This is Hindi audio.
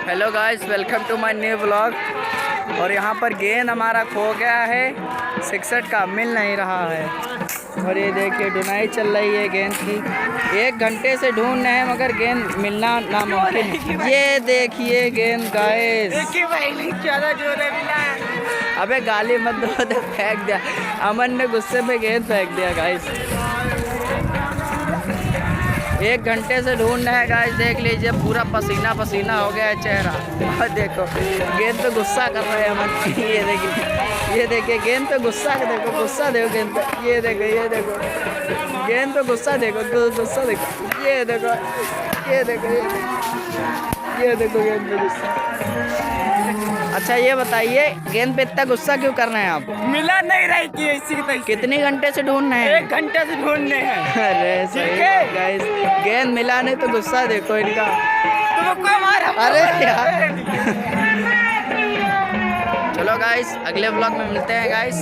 Hello guys, welcome to my new vlog. और यहाँ पर गेंद हमारा खो गया है, 66 का मिल नहीं रहा है। और ये देखिए ढूंढाई चल रही है गेंद की, 1 घंटे से ढूंढ रहे हैं मगर गेंद मिलना नामुमकिन है। ये देखिए गेंद गाइस, अबे गाली मत दो, तो फेंक दिया। अमन ने गुस्से में गेंद फेंक दिया गाइस। 1 घंटे से ढूंढ रहे हैं गाइस, देख लीजिए पूरा पसीना पसीना हो गया है चेहरा। और देखो गेंद पे गुस्सा कर रहे हैं अमन। ये देखिए गेंद पे गुस्सा, देखो गुस्सा देखो गेंद पे, ये देखो गेंद पे गुस्सा देखो, गुस्सा देखो, ये देखो गेंद पे गुस्सा। अच्छा ये बताइए गेंद पे इतना गुस्सा क्यों कर रहे हैं आप? मिला नहीं रही थी इसी की। कितने घंटे से ढूंढ रहे हैं? 1 घंटे से ढूंढने हैं। अरे सही है गाइस, गेंद मिला नहीं तो गुस्सा देखो इनका। तुमको मारा। अरे यार चलो गाइस, अगले व्लॉग में मिलते हैं गाइस।